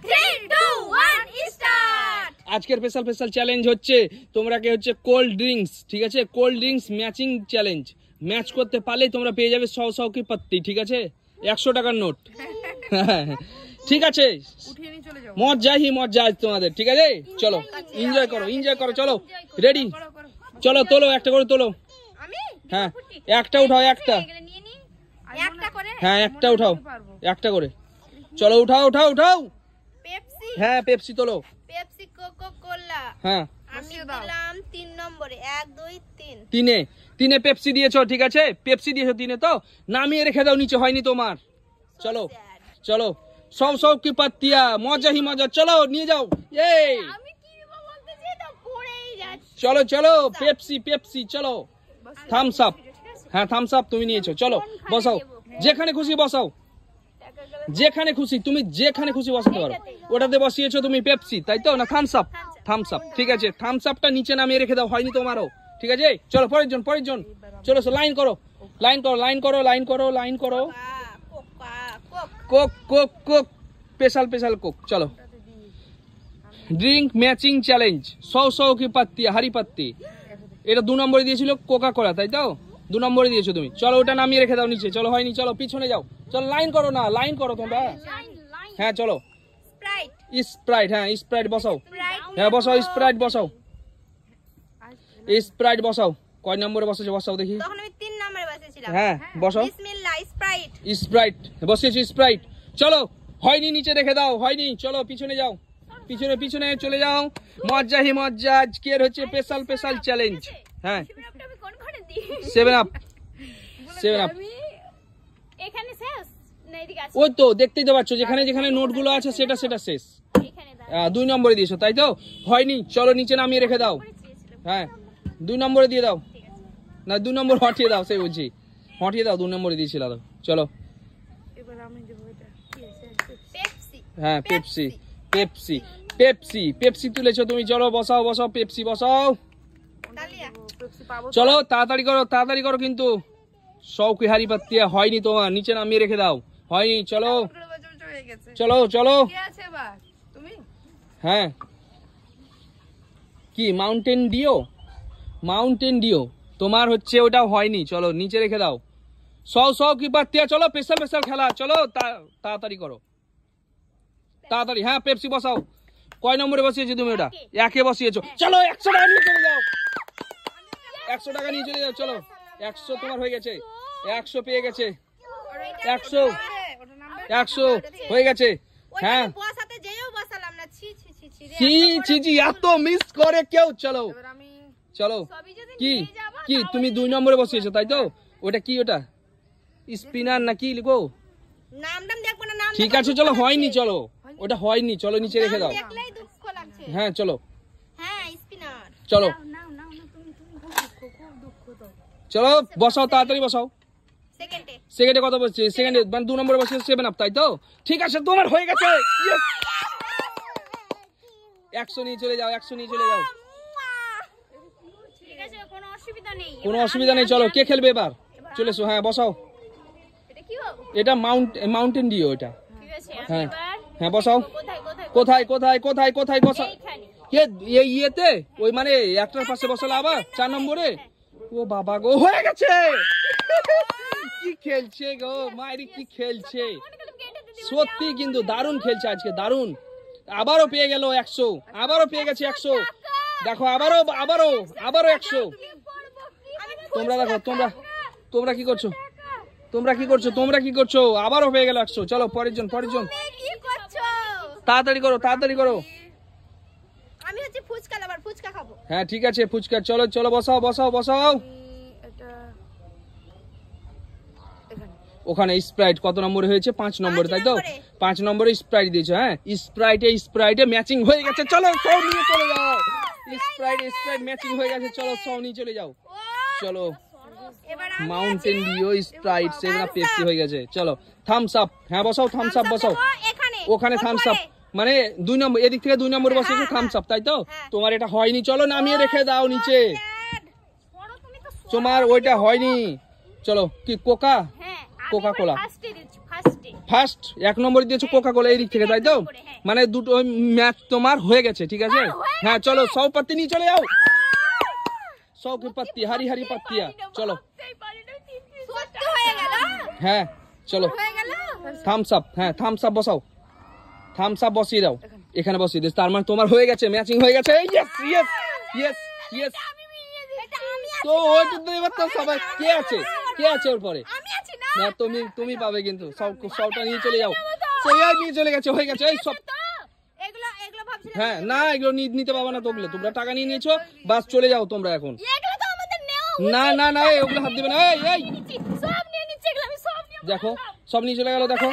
3 2 1 start. আজকের special challenge হচ্ছে তোমরা কে হচ্ছে কোল্ড ড্রিঙ্কস, ঠিক আছে? Cold drinks matching challenge. Match করতে পারলেই তোমরা পেয়ে যাবে 100 কি পাত্তি, ঠিক আছে? 100 টাকার নোট। ঠিক আছে, মজা আজ তোমাদের, ঠিক আছে? চলো এনজয় করো, চলো রেডি, চলো তোলো, একটা করে তোলো। হ্যাঁ একটা উঠাও, একটা করে, হ্যাঁ একটা উঠাও, একটা করে। চলো উঠাও। পেপসি, হ্যাঁ পেপসি তোলো। Pepsi, Coca Cola. হ্যাঁ আমি দিলাম 3 নম্বরে, 1 2 3। তিনে পেপসি দিয়েছো, ঠিক আছে? পেপসি দিয়েছো তিনে, তো নামিয়ে রেখে দাও, নিচে হয়নি তোমার। চলো সব কি পাত্তিয়া, মজা হি মজা। চলো নিয়ে যাও, আমি কি বলতে চাই তো পড়েই যাচ্ছে। চলো পেপসি চলো। থামস আপ, হ্যাঁ থামস আপ তুমি নিয়েছো। চলো বসাও, যেখানে খুশি বসাও, তুমি যেখানে খুশি বসাতে পারো। ওটাতে বসিয়েছো তুমি পেপসি, তাই তো? না থামস আপ, ঠিক আছে। থামস আপটা নিচে নামিয়ে রেখে দাও, হয়নি তোমারও, ঠিক আছে? চলো পরের জন চলো, লাইন করো। Coke special Coke. চলো ড্রিঙ্ক ম্যাচিং চ্যালেঞ্জ, 100 কি পাত্তি, হারি পাত্তি। এটা 2 নম্বরে দিয়েছিল কোকা কোলা, তাই তো? 2 নম্বরে দিয়েছো তুমি। চলো ওটা নামিয়ে রেখে দাও নিচে। চলো হয়নি, চলো পিছনে যাও। চলো লাইন করো তোমরা। হ্যাঁ চলো স্প্রাইট, হ্যাঁ স্প্রাইট বসাও। হ্যাঁ বসাও, স্প্রাইট বসাও। কয় নম্বরে বসাও দেখি। তখন আমি 3 নম্বরে বসেছিলাম। হ্যাঁ বসাও। বিসমিল্লাহ, স্প্রাইট বসিয়েছি, স্প্রাইট। চলো হয়নি, নিচে রেখে দাও, হয়নি। চলো পিছনে যাও, পিছনে চলে যাও। মজা আজকের হচ্ছে স্পেশাল চ্যালেঞ্জ। হ্যাঁ 7 আপ এখানে শেষ না এদিকে আছে? ওই তো দেখতেই তো পাচ্ছ, যেখানে নোটগুলো আছে সেটা শেষ। এখানে 2 নম্বরে দিয়েছো, তাই তো? হয়নি, চলো নিচে নামিয়ে রেখে দাও। হ্যাঁ 2 নম্বরে দিয়ে দাও, না 2 নম্বর হটিয়ে দাও, সেই বলছি হটিয়ে দাও। 2 নম্বরে দিয়েছিল। চলো হ্যাঁ পেপসি তুলেছো তুমি। চলো বসাও পেপসি বসাও। চলো তাড়াতাড়ি করো কিন্তু। শৌকি হারি পাত্তিয়া, হয়নি তোমার, নিচে নামিয়ে রেখে দাও, হয়নি। চলো হ্যাঁ কি মাউন্টেন ডিও তোমার হচ্ছে, ওটা হয়নি। চলো নিচে রেখে দাও। 100 কি পাত্তিয়া। চলো স্পেশাল খেলা, চলো তাড়াতাড়ি করো, তাড়াতাড়ি। হ্যাঁ পেপসি বসাও। কয় নম্বরে বসিয়েছো তুমি? ওটা 1 বসিয়েছো। চলো 100 টাকা নিয়ে চলে যাও, 100 টাকা নিয়ে চলে যাও। চলো 100 তোমার হয়ে গেছে, 100 পেয়ে গেছে, 100 হয়ে গেছে। হ্যাঁ ছি এত মিস করে কেউ। চলো কি তুমি 2 নম্বরে বসিয়েছো, তাই তো? ওটা কি, ওটা স্পিনার না কি লিখো? ঠিক আছে চলো, হয়নি। চলো ওটা হয়নি, চলো নিচে রেখে দাও। হ্যাঁ চলো বসাও, তাড়াতাড়ি বসাও। সেকেন্ডে কত বসছে? সেকেন্ডে মানে 2 নম্বরে বসে 7 আপ, তাই তো? ঠিক আছে তোমার হয়ে গেছে। 100 নিয়ে চলে যাও। কোনো অসুবিধা নেই। চলো কে খেলবে এবার? চলে এসো। হ্যাঁ বসাও। এটা মাউন্টেন ডিও এটা। হ্যাঁ বসাও। কোথায় বসাও? ইয়েতে ওই মানে একটার পাশে বসালে আবার 4 নম্বরে। ও বাবা গো, হয়ে গেছে। কি খেলছে গো মাইরি, কি খেলছে সত্যি, কিন্তু দারুণ খেলছে আজকে, দারুণ। আবারও পেয়ে গেল 100, আবারও পেয়ে গেছে 100। দেখো আবারও 100। তোমরা দেখো, তোমরা কি করছো? আবারও পেয়ে গেল 100। চলো পরের জন। তাড়াতাড়ি করো। আমি হচ্ছে ফুচকা খাবো। হ্যাঁ ঠিক আছে ফুচকা। চলো বসাও। ওখানে স্প্রাইট কত নম্বরে হয়েছে? 5 নম্বরে, তাই তো? 5 নম্বরে স্প্রাইট দিয়েছো। হ্যাঁ স্প্রাইটে ম্যাচিং হয়ে গেছে। চলো সব নিয়ে চলে যাও। স্প্রাইট ম্যাচিং হয়ে গেছে। চলো সব নিয়ে চলে যাও। চলো Mountain Dew, Sprite, 7 up, Pepsi হয়ে গেছে। চলো থামস আপ। হ্যাঁ বসাও, থামস আপ বসাও। ওখানে থামস আপ মানে 2 নম্বর, এদিক থেকে 2 নম্বরে বসেছে থামস আপ, তাই তো? তোমার এটা হয়নি, চলো নামিয়ে রেখে দাও নিচে। তোমার ওইটা হয়নি। চলো কি কোকা কোলা। ফার্স্ট 1 নম্বর দিয়েছো কোকা কোলা এই দিক থেকে, তাই তো? মানে দুটো ম্যাচ তোমার হয়ে গেছে, ঠিক আছে? হ্যাঁ চলো, 100 পাত্তি নিয়ে চলে যাও। 100 की पत्ती, हरी हरी पत्तियां, चलो। হ্যাঁ চলো, থামস আপ। হ্যাঁ থামস আপ বসাও, থামস আপ বসিয়ে দাও, এখানে বসিয়ে দিস। তার মানে তোমার হয়ে গেছে, ম্যাচিং হয়ে গেছে। Yes yes yes yes. তো ওইটা তো এবার তো সবাই কে আছে, কে আছে ওর পরে? না তুমি পাবে কিন্তু। সবটা নিয়ে চলে যাও। সবাই নিয়ে চলে গেছে, হয়ে গেছে এই সব। হ্যাঁ না, এগুলো নিতে পাবো না। তোমরা টাকা নিয়ে নিয়েছো, বাস চলে যাও তোমরা এখন। না না না, ওগুলো হাত দিবে না। এই দেখো সব নিয়ে চলে গেল, দেখো।